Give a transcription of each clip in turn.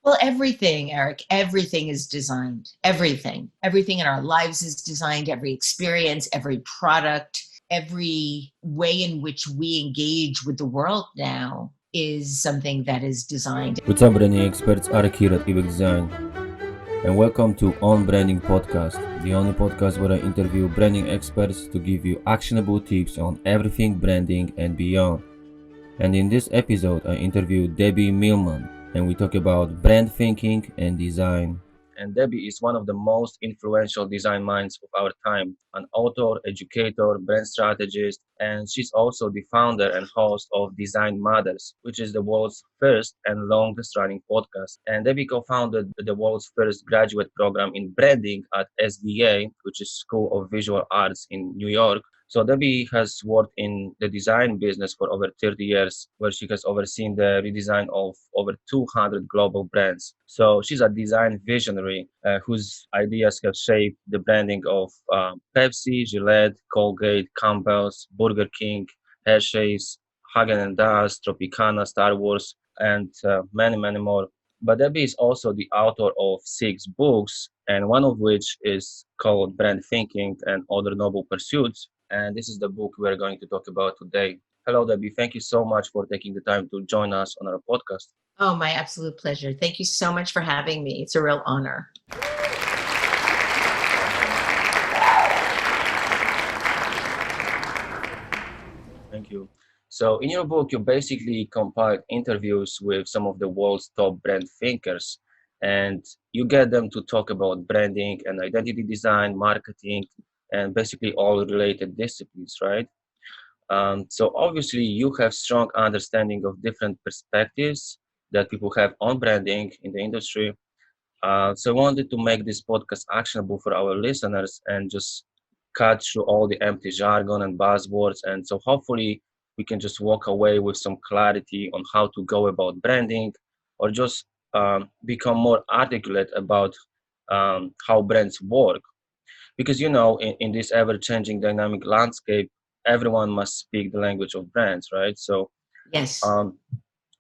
Well, everything, Eric, everything is designed. Everything. Everything in our lives is designed, every experience, every product, every way in which we engage with the world now is something that is designed. What's up, branding experts? Arek here at Ebaqdesign, and welcome to On Branding Podcast, the only podcast where I interview branding experts to give you actionable tips on everything branding and beyond. And in this episode, I interview Debbie Millman, and we talk about brand thinking and design. And Debbie is one of the most influential design minds of our time, an author, educator, brand strategist, and she's also the founder and host of Design Matters, which is the world's first and longest running podcast. And Debbie co-founded the world's first graduate program in branding at SVA, which is School of Visual Arts in New York. So Debbie has worked in the design business for over 30 years, where she has overseen the redesign of over 200 global brands. So she's a design visionary whose ideas have shaped the branding of Pepsi, Gillette, Colgate, Campbell's, Burger King, Hershey's, Haagen-Dazs, Tropicana, Star Wars, and many, many more. But Debbie is also the author of 6 books, and one of which is called Brand Thinking and Other Noble Pursuits. And this is the book we're going to talk about today. Hello, Debbie. Thank you so much for taking the time to join us on our podcast. Oh, my absolute pleasure. Thank you so much for having me. It's a real honor. Thank you. So, in your book, you basically compiled interviews with some of the world's top brand thinkers, and you get them to talk about branding and identity design, marketing, and basically all related disciplines, right? So obviously you have strong understanding of different perspectives that people have on branding in the industry. So I wanted to make this podcast actionable for our listeners and just cut through all the empty jargon and buzzwords. And so hopefully we can just walk away with some clarity on how to go about branding or just become more articulate about how brands work. Because, in this ever-changing dynamic landscape, everyone must speak the language of brands, right? So Yes. um,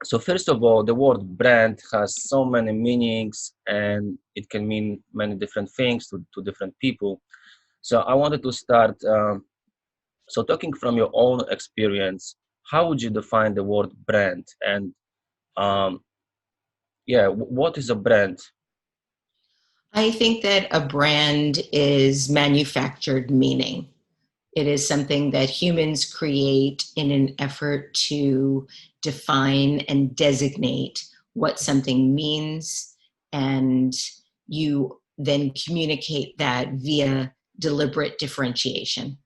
so first of all, the word brand has so many meanings and it can mean many different things to different people. So I wanted to start, so talking from your own experience, how would you define the word brand? And um, yeah, what is a brand? I think that a brand is manufactured meaning. It is something that humans create in an effort to define and designate what something means, and you then communicate that via deliberate differentiation.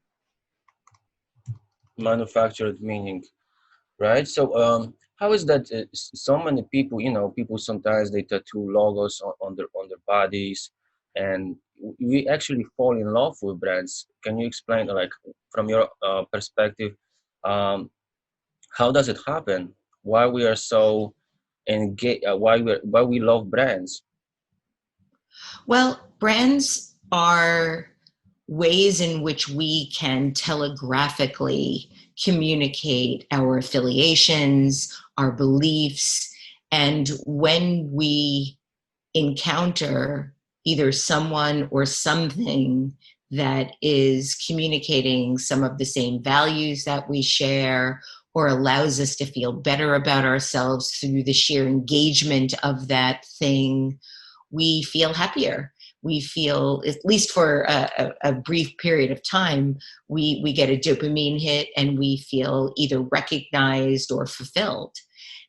Manufactured meaning, right? So how is that so many people, people sometimes they tattoo logos on their bodies, and we actually fall in love with brands. Can you explain, like, from your perspective, um, how does it happen? Why we are so engaged? Why we love brands? Well, brands are ways in which we can telegraphically communicate our affiliations, our beliefs, and when we encounter either someone or something that is communicating some of the same values that we share or allows us to feel better about ourselves through the sheer engagement of that thing, we feel happier. We feel, at least for a brief period of time, we get a dopamine hit and we feel either recognized or fulfilled.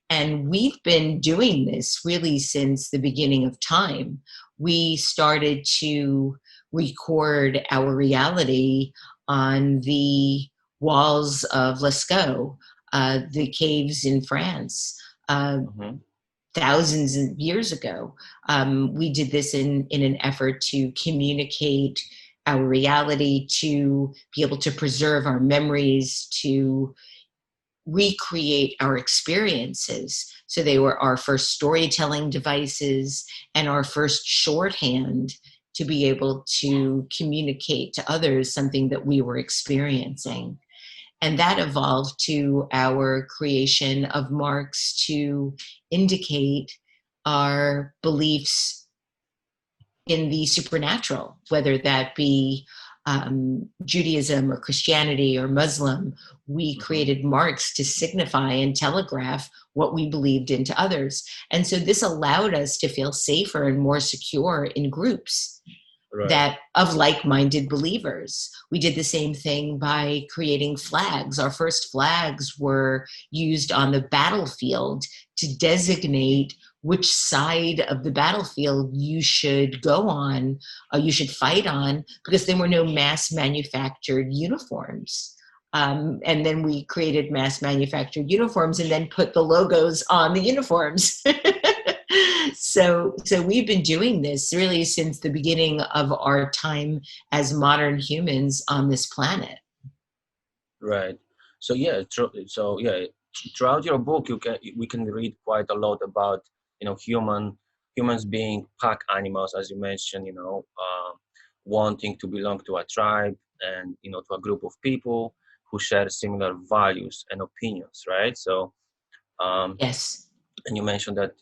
And we've been doing this really since the beginning of time. We started to record our reality on the walls of Lascaux, the caves in France. Hmm. Thousands of years ago. We did this in an effort to communicate our reality, to be able to preserve our memories, to recreate our experiences. So they were our first storytelling devices and our first shorthand to be able to communicate to others something that we were experiencing. And that evolved to our creation of marks to indicate our beliefs in the supernatural, whether that be Judaism or Christianity or Muslim. We created marks to signify and telegraph what we believed into others. And so this allowed us to feel safer and more secure in groups that of like-minded believers. We did the same thing by creating flags. Our first flags were used on the battlefield to designate which side of the battlefield you should go on, you should fight on, because there were no mass manufactured uniforms. And then we created mass manufactured uniforms and then put the logos on the uniforms. So we've been doing this really since the beginning of our time as modern humans on this planet. Right. So yeah, throughout your book, we can read quite a lot about humans being pack animals, as you mentioned. Wanting to belong to a tribe and to a group of people who share similar values and opinions, right? So yes. And you mentioned that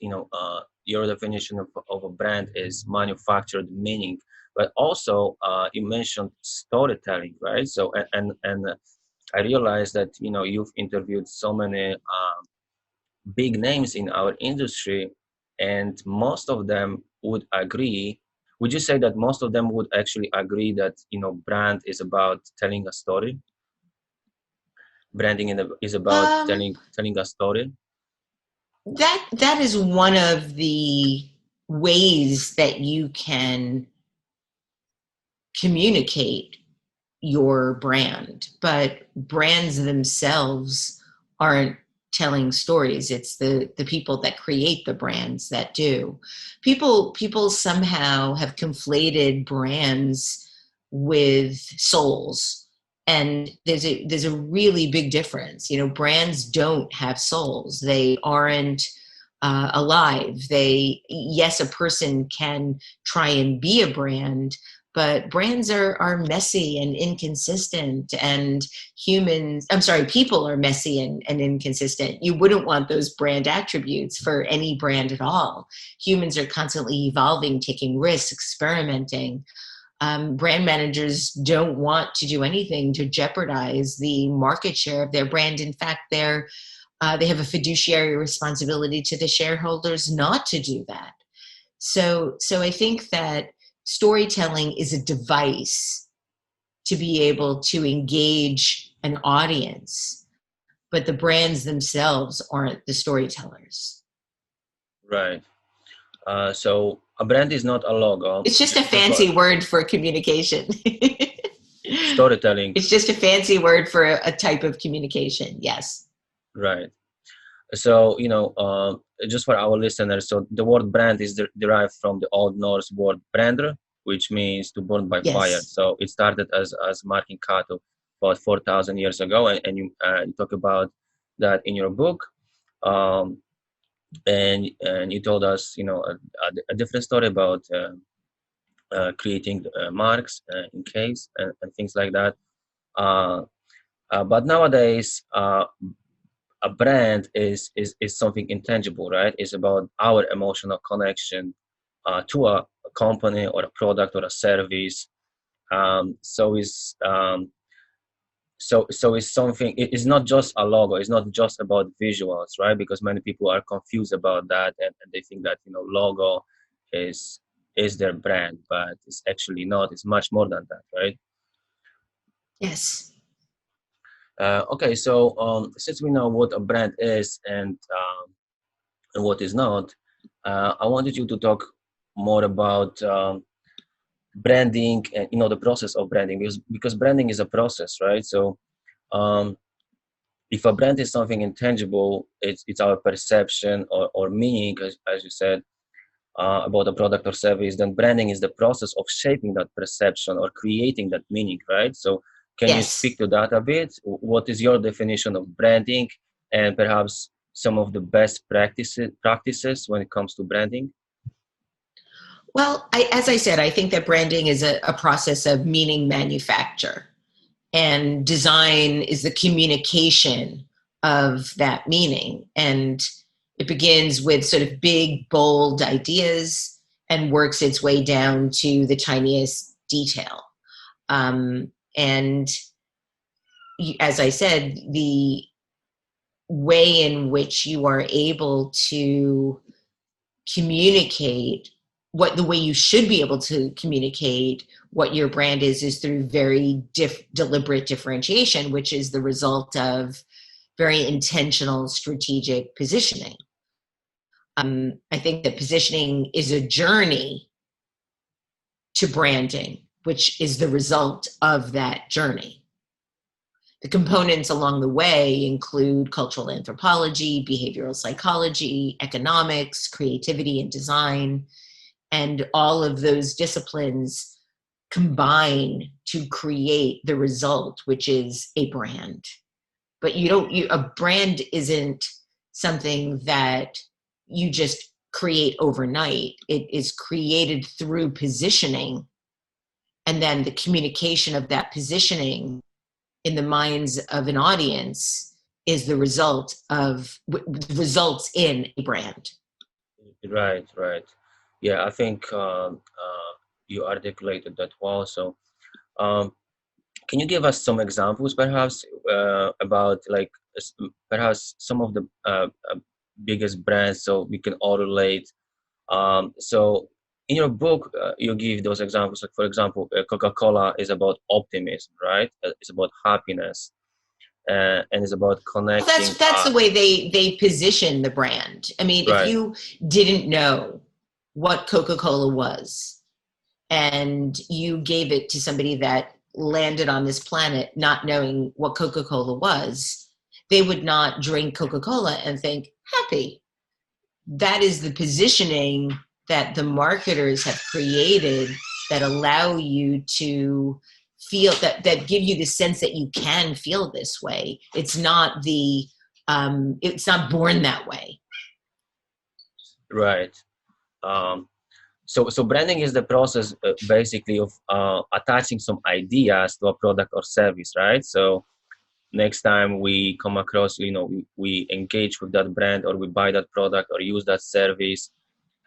your definition of a brand is manufactured meaning, but also you mentioned storytelling, right? So and I realized that you've interviewed so many big names in our industry, and most of them would agree. Would you say that most of them would actually agree that brand is about telling a story? Branding is about telling a story. That is one of the ways that you can communicate your brand, but brands themselves aren't telling stories. It's the people that create the brands that do. People somehow have conflated brands with souls. And there's a really big difference. Brands don't have souls. They aren't alive. Yes, a person can try and be a brand, but brands are messy and inconsistent, and people are messy and inconsistent. You wouldn't want those brand attributes for any brand at all. Humans are constantly evolving, taking risks, experimenting. Brand managers don't want to do anything to jeopardize the market share of their brand. In fact, they have a fiduciary responsibility to the shareholders not to do that. So I think that storytelling is a device to be able to engage an audience, but the brands themselves aren't the storytellers. Right. So a brand is not a logo. It's just a fancy word for communication. Storytelling. It's just a fancy word for a type of communication. Yes. Right. So, just for our listeners, so the word brand is derived from the Old Norse word brander, which means to burn by fire. So it started as marking cattle about 4,000 years ago, and you talk about that in your book. And you told us, a different story about creating marks in caves and things like that. But nowadays, a brand is something intangible, right? It's about our emotional connection to a company or a product or a service. So it's something. It's not just a logo. It's not just about visuals, right? Because many people are confused about that, and they think that logo is their brand, but it's actually not. It's much more than that, right? Yes. Okay, so since we know what a brand is and what is not, I wanted you to talk more about branding and the process of branding, because branding is a process, right? So if a brand is something intangible, it's our perception or meaning, as you said, about a product or service, then branding is the process of shaping that perception or creating that meaning, right? So can you speak to that a bit? What is your definition of branding, and perhaps some of the best practices when it comes to branding? Well, as I said, I think that branding is a process of meaning manufacture, and design is the communication of that meaning. And It begins with sort of big, bold ideas and works its way down to the tiniest detail. And as I said, the way in which you are able to communicate the way you should be able to communicate what your brand is through very deliberate differentiation, which is the result of very intentional strategic positioning. I think that positioning is a journey to branding, which is the result of that journey. The components along the way include cultural anthropology, behavioral psychology, economics, creativity, and design. And all of those disciplines combine to create the result, which is a brand. But a brand isn't something that you just create overnight. It is created through positioning, and then the communication of that positioning in the minds of an audience is the results in a brand. Right, right. Yeah, I think you articulated that well. So, um, can you give us some examples, perhaps, about like perhaps some of the biggest brands, so we can all relate. So, in your book, you give those examples. Like, for example, Coca-Cola is about optimism, right? It's about happiness, and it's about connecting. That's the way they position the brand. I mean, if Right, you didn't know what Coca-Cola was and you gave it to somebody that landed on this planet not knowing what Coca-Cola was, they would not drink Coca-Cola and think happy. That is the positioning that the marketers have created that allow you to feel that give you the sense that you can feel this way. It's not born that way. right. So branding is the process basically of attaching some ideas to a product or service, right? So next time we come across, we engage with that brand, or we buy that product or use that service,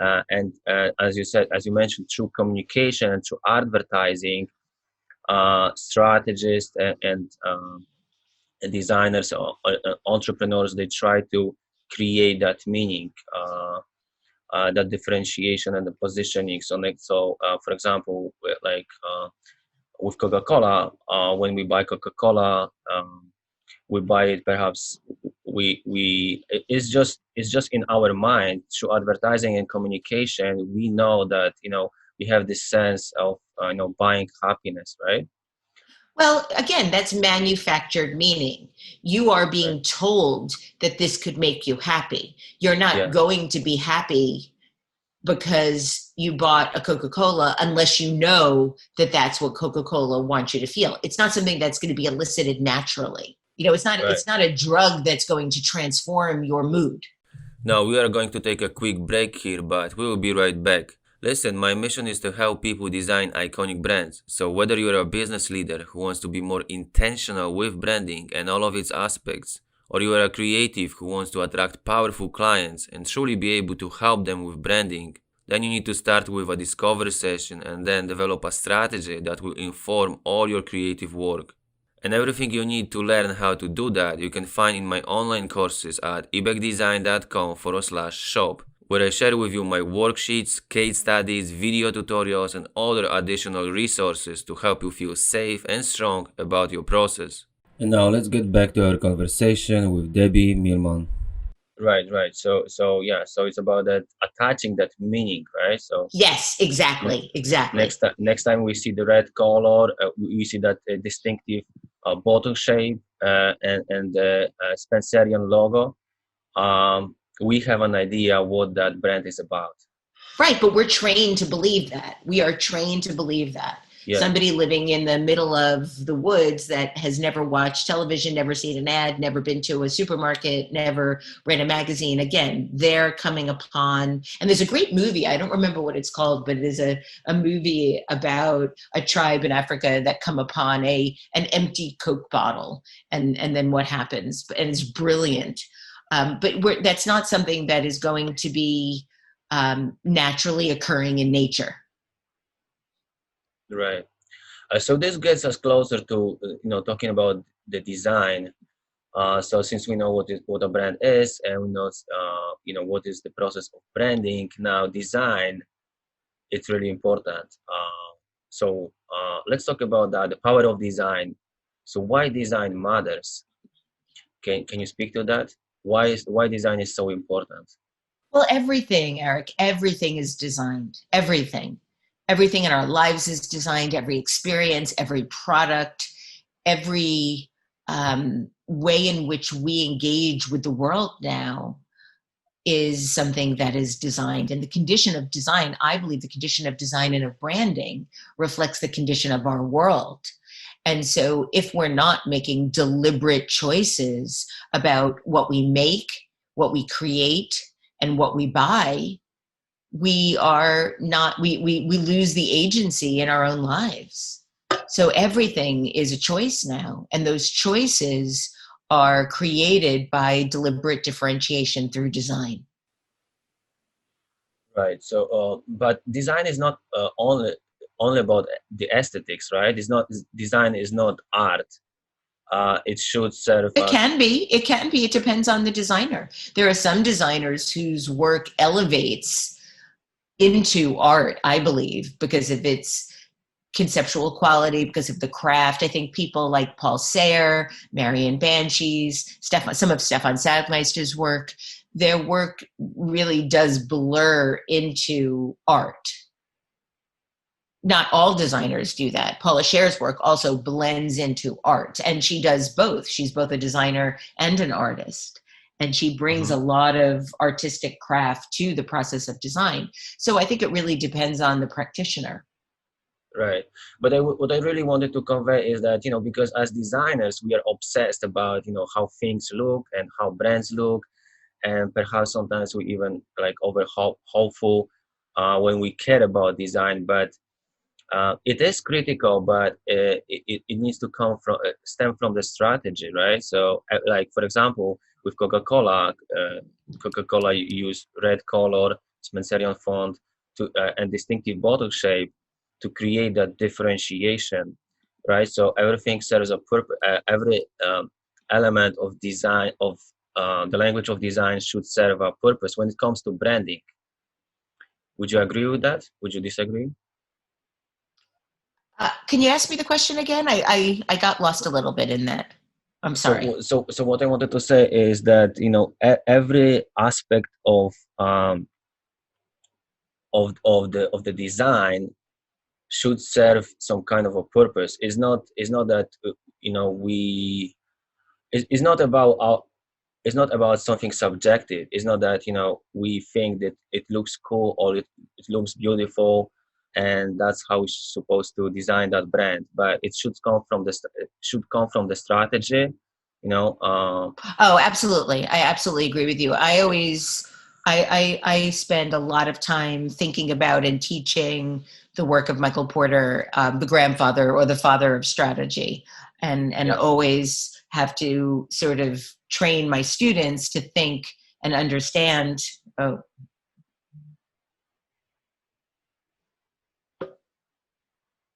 and as you mentioned, through communication and through advertising, strategists and designers or entrepreneurs, they try to create that meaning, that differentiation and the positioning. So for example, like with Coca-Cola, when we buy Coca-Cola, we buy it, perhaps it's just in our mind. Through advertising and communication, we know that we have this sense of buying happiness, right? Well, again, that's manufactured meaning. You are being Right. told that this could make you happy. You're not Yeah, going to be happy because you bought a Coca-Cola unless you know that that's what Coca-Cola wants you to feel. It's not something that's going to be elicited naturally. right. It's not a drug that's going to transform your mood. Now we are going to take a quick break here, but we will be right back. Listen, my mission is to help people design iconic brands. So whether you're a business leader who wants to be more intentional with branding and all of its aspects, or you are a creative who wants to attract powerful clients and truly be able to help them with branding, then you need to start with a discovery session and then develop a strategy that will inform all your creative work. And everything you need to learn how to do that you can find in my online courses at ebaqdesign.com/shop, where I share with you my worksheets, case studies, video tutorials, and other additional resources to help you feel safe and strong about your process. And now let's get back to our conversation with Debbie Millman. Right. So yeah, so it's about that attaching that meaning, right? So Yes, exactly. next time we see the red color, we see that distinctive bottle shape, and the Spencerian logo. We have an idea what that brand is about. Right, but we're trained to believe that. We are trained to believe that. Yeah. Somebody living in the middle of the woods that has never watched television, never seen an ad, never been to a supermarket, never read a magazine. Again, they're coming upon, and there's a great movie, I don't remember what it's called, but it is a movie about a tribe in Africa that come upon an empty Coke bottle and then what happens. And it's brilliant. But that's not something that is going to be naturally occurring in nature. Right. So this gets us closer to talking about the design. So since we know what a brand is, and we know what is the process of branding, now design, it's really important. So let's talk about that, the power of design. So why design matters? Can you speak to that? Why design is so important? Well, everything, Eric, everything is designed. Everything in our lives is designed. Every experience, every product, every way in which we engage with the world now is something that is designed. And the condition of design, I believe the condition of design and of branding reflects the condition of our world. And so if we're not making deliberate choices about what we make, what we create, and what we buy, we are not, we lose the agency in our own lives. So everything is a choice now. And those choices are created by deliberate differentiation through design. Right. So, but design is not only about the aesthetics, right? It's not design is not art. It should serve It us. can be. It can be. It depends on the designer. There are some designers whose work elevates into art, I believe, because of its conceptual quality, because of the craft. I think people like Paul Sayre, Marion Banshees, some of Stefan Sadmeister's work, their work really does blur into art. Not all designers do that. Paula Scher's work also blends into art, and she does both. She's both a designer and an artist, and she brings a lot of artistic craft to the process of design. So I think it really depends on the practitioner. Right. But what I really wanted to convey is that, because as designers, we are obsessed about, how things look and how brands look. And perhaps sometimes we even like over hopeful when we care about design. But it is critical, but it needs to stem from the strategy, right? So like, for example, with Coca-Cola, Coca-Cola use red color, Spencerian font and distinctive bottle shape to create that differentiation, right? So everything serves a purpose. Every element of design of the language of design should serve a purpose when it comes to branding. Would you agree with that? Would you disagree? Can you ask me the question again? I got lost a little bit in that. I'm sorry. So what I wanted to say is that every aspect of the design should serve some kind of a purpose. It's not that we it's not about it's not about something subjective. It's not that we think that it looks cool or it looks beautiful, and that's how we're supposed to design that brand. But it should come from the strategy. Oh, absolutely. I absolutely agree with you. I spend a lot of time thinking about and teaching the work of Michael Porter, the grandfather or the father of strategy, and always have to sort of train my students to think and understand. Oh,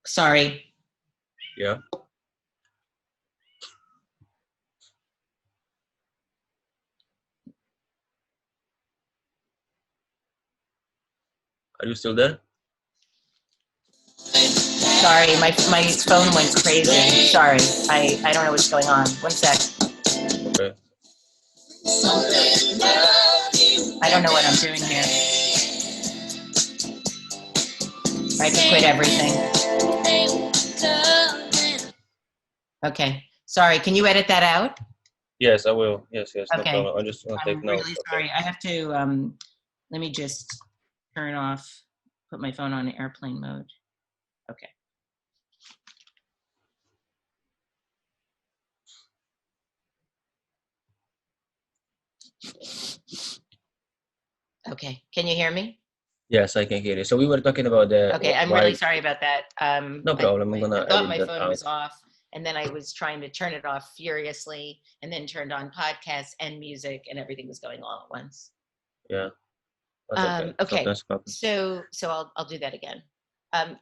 sorry. Yeah. Are you still there? Sorry, my phone went crazy. Sorry, I don't know what's going on. One sec. Okay. I don't know what I'm doing here. I have to quit everything. Okay. Sorry, can you edit that out? Yes, I will. Yes, no Okay. problem. I just want to take I'm notes. really sorry. I have to, let me just turn off, put my phone on airplane mode. Okay. Okay. Can you hear me? Yes, I can hear you. So we were talking about Okay, I'm really sorry about that. No problem. I'm gonna I thought edit my that phone out. was off, And then I was trying to turn it off furiously, and then turned on podcasts and music, and everything was going all at once. Yeah, that's okay. Okay, Sometimes happens. so I'll do that again.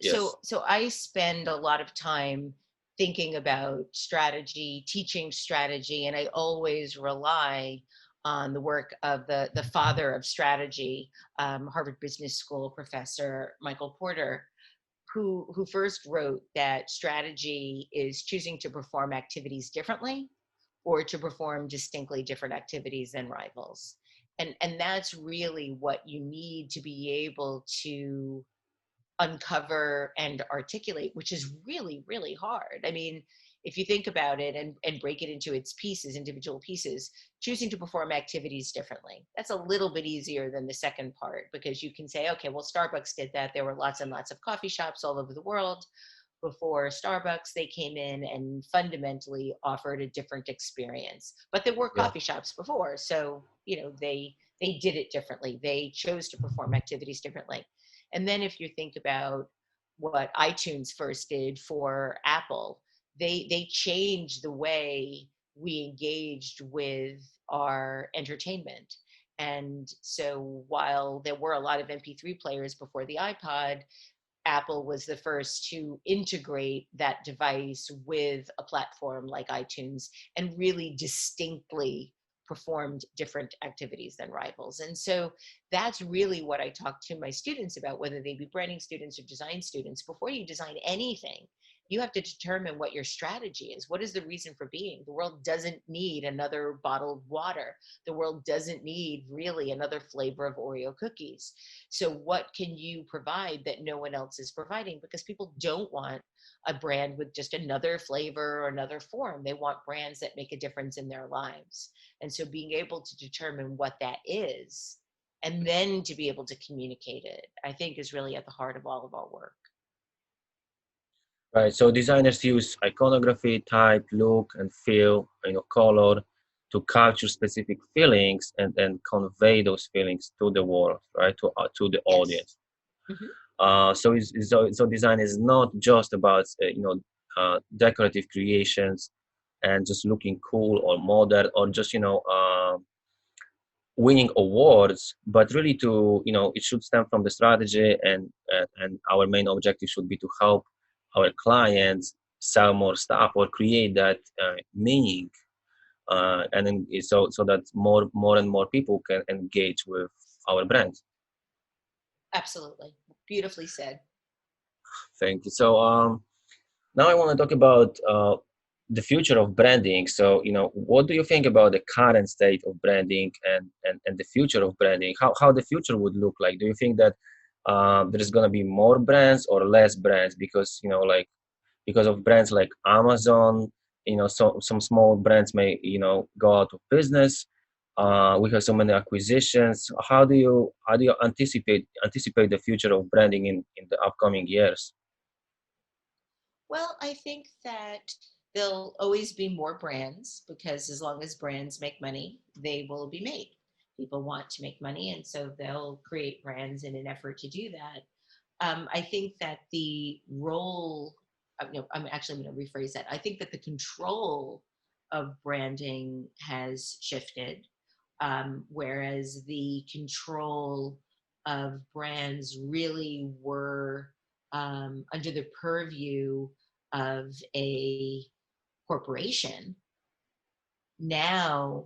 Yes. So I spend a lot of time thinking about strategy, teaching strategy, and I always rely on the work of the father of strategy, Harvard Business School professor Michael Porter, who first wrote that strategy is choosing to perform activities differently or to perform distinctly different activities than rivals. And that's really what you need to be able to uncover and articulate, which is really, really hard. I mean, if you think about it and break it into its pieces, individual pieces, choosing to perform activities differently, that's a little bit easier than the second part, because you can say, okay, well, Starbucks did that. There were lots and lots of coffee shops all over the world before Starbucks. They came in and fundamentally offered a different experience, but there were Yeah. coffee shops before. So, they did it differently. They chose to perform activities differently. And then if you think about what iTunes first did for Apple, they changed the way we engaged with our entertainment. And so while there were a lot of MP3 players before the iPod, Apple was the first to integrate that device with a platform like iTunes and really distinctly performed different activities than rivals. And so that's really what I talk to my students about, whether they be branding students or design students. Before you design anything, you have to determine what your strategy is. What is the reason for being? The world doesn't need another bottled water. The world doesn't need really another flavor of Oreo cookies. So what can you provide that no one else is providing? Because people don't want a brand with just another flavor or another form. They want brands that make a difference in their lives. And so being able to determine what that is and then to be able to communicate it, I think is really at the heart of all of our work. Right. So designers use iconography, type, look, and feel, color to capture specific feelings and then convey those feelings to the world, right? To the Yes. audience. Mm-hmm. So design is not just about decorative creations and just looking cool or modern or just winning awards, but really to it should stem from the strategy, and our main objective should be to help our clients sell more stuff or create that meaning, and then so that more and more people can engage with our brand. Absolutely. Beautifully said. Thank you. So now I want to talk about the future of branding. So, what do you think about the current state of branding and the future of branding? How the future would look like? Do you think that there's going to be more brands or less brands? Because, because of brands like Amazon, so some small brands may, go out of business. We have so many acquisitions. How do you anticipate the future of branding in the upcoming years? Well, I think that there'll always be more brands, because as long as brands make money, they will be made. People want to make money, and so they'll create brands in an effort to do that. I think that the role, I'm actually going to rephrase that. I think that the control of branding has shifted, whereas the control of brands really were under the purview of a corporation. Now,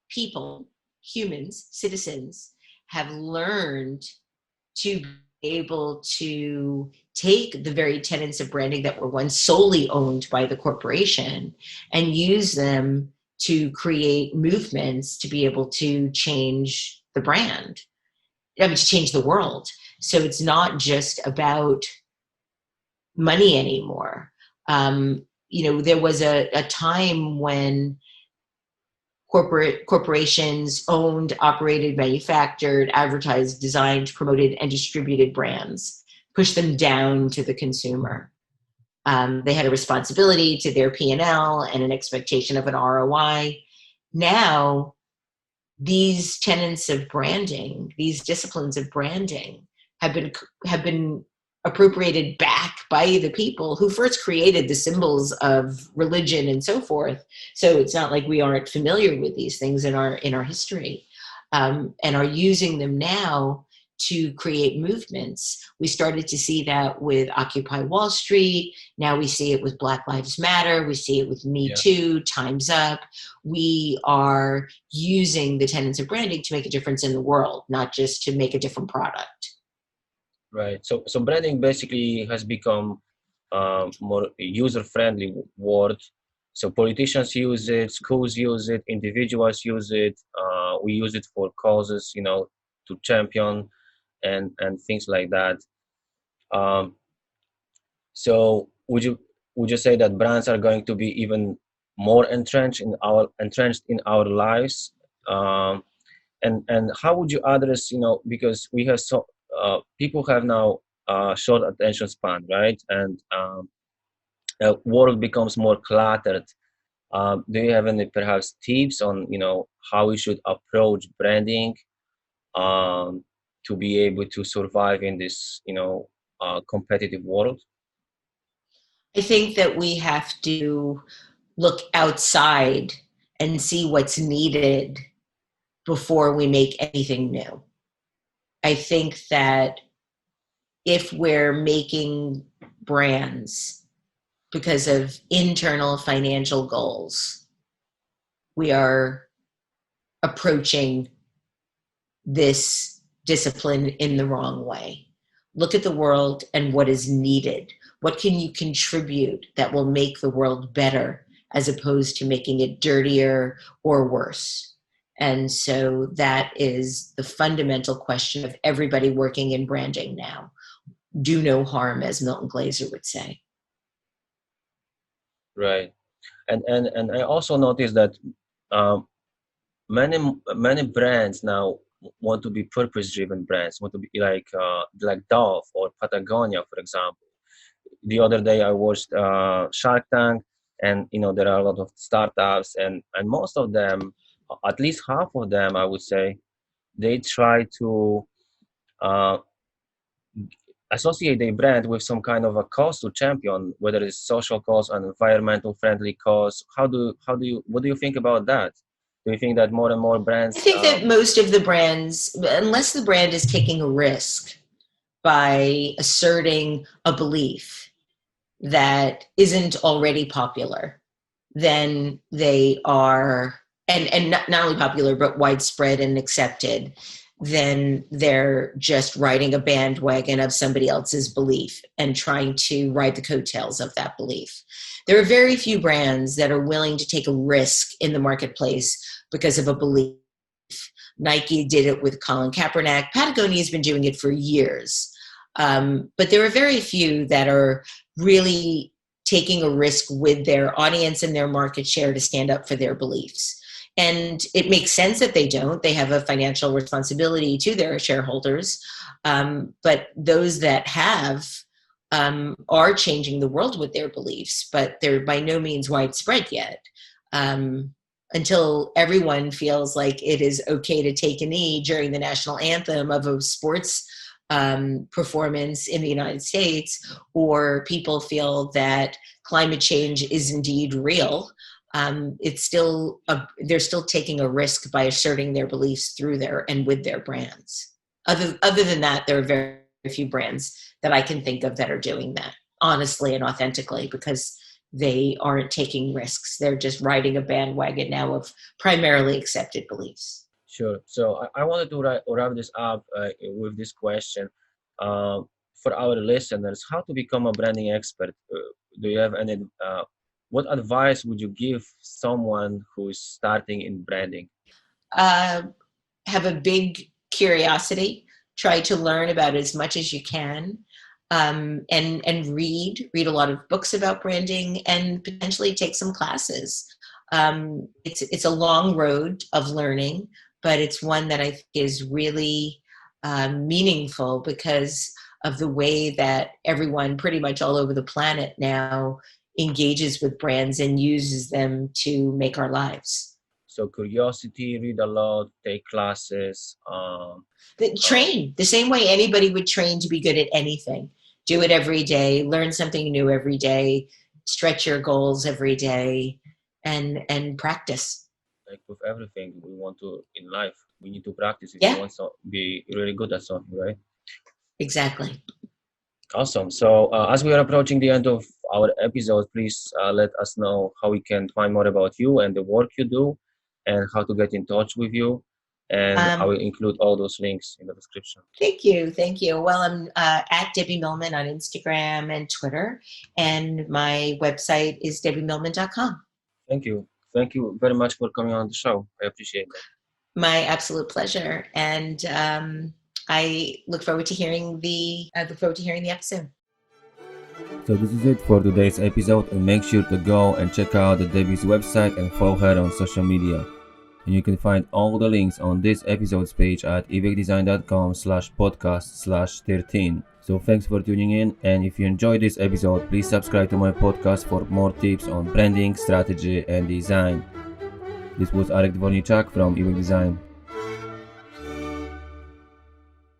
people, humans, citizens, have learned to be able to take the very tenets of branding that were once solely owned by the corporation and use them to create movements to be able to change the brand, I mean, to change the world. So it's not just about money anymore. There was a time when corporations owned, operated, manufactured, advertised, designed, promoted, and distributed brands, pushed them down to the consumer. They had a responsibility to their P&L and an expectation of an ROI. Now, these tenets of branding, these disciplines of branding, have been appropriated back by the people who first created the symbols of religion and so forth. So it's not like we aren't familiar with these things in our history, and are using them now to create movements. We started to see that with Occupy Wall Street. Now we see it with Black Lives Matter. We see it with Me Yeah. Too, Time's Up. We are using the tenets of branding to make a difference in the world, not just to make a different product. Right. So branding basically has become more user-friendly word. So politicians use it, schools use it, individuals use it. We use it for causes, to champion and things like that. Um, so would you say that brands are going to be even more entrenched in our lives? Um, and how would you address, because we have people have now short attention span, right? And the world becomes more cluttered. Do you have any perhaps tips on how we should approach branding, um, to be able to survive in this competitive world? I think that we have to look outside and see what's needed before we make anything new. I think that if we're making brands because of internal financial goals, we are approaching this discipline in the wrong way. Look at the world and what is needed. What can you contribute that will make the world better as opposed to making it dirtier or worse? And so that is the fundamental question of everybody working in branding now. Do no harm, as Milton Glaser would say. Right. And I also noticed that um, many many brands now want to be purpose driven brands, want to be like Dove or Patagonia, for example. The other day I watched Shark Tank, and there are a lot of startups, and most of them, at least half of them, I would say, they try to uh, associate a brand with some kind of a cause to champion, whether it's social cause and environmental friendly cause. How do you what do you think about that? Do you think that more and more I brands? think that most of the brands, unless the brand is taking a risk by asserting a belief that isn't already popular, then they are, and not only popular, but widespread and accepted, then they're just riding a bandwagon of somebody else's belief and trying to ride the coattails of that belief. There are very few brands that are willing to take a risk in the marketplace because of a belief. Nike did it with Colin Kaepernick. Patagonia has been doing it for years. But there are very few that are really taking a risk with their audience and their market share to stand up for their beliefs. And it makes sense that they don't. They have a financial responsibility to their shareholders. But those that have are changing the world with their beliefs, but they're by no means widespread yet. Until everyone feels like it is okay to take a knee during the national anthem of a sports performance in the United States, or people feel that climate change is indeed real, they're still taking a risk by asserting their beliefs through their and with their brands. Other than that, there are very few brands that I can think of that are doing that honestly and authentically, because they aren't taking risks. They're just riding a bandwagon now of primarily accepted beliefs. Sure. So I wanted to wrap this up with this question, uh, for our listeners: how to become a branding expert? Do you have any? What advice would you give someone who is starting in branding? Uh, have a big curiosity. Try to learn about as much as you can, and read a lot of books about branding, and potentially take some classes. It's a long road of learning, but it's one that I think is really meaningful because of the way that everyone pretty much all over the planet now engages with brands and uses them to make our lives. So curiosity, read a lot, take classes. The Uh, train the same way anybody would train to be good at anything. do it every day, learn something new every day, stretch your goals every day, and practice. Like with everything we want to in life, we need to practice if you Yeah, want to be really good at something, right? exactly. Awesome. So as we are approaching the end of our episode, please let us know how we can find more about you and the work you do, and how to get in touch with you. And I will include all those links in the description. Thank you. Thank you. Well, I'm at Debbie Millman on Instagram and Twitter, and my website is debbiemillman.com. Thank you. Thank you very much for coming on the show. I appreciate that. My absolute pleasure. And I look forward to hearing the episode. So this is it for today's episode, and make sure to go and check out the Debbie's website and follow her on social media. And you can find all the links on this episode's page at ebaqdesign.com/podcast/13. So thanks for tuning in, and if you enjoyed this episode, please subscribe to my podcast for more tips on branding, strategy and design. This was Arek Dvornechuck from Ebaqdesign.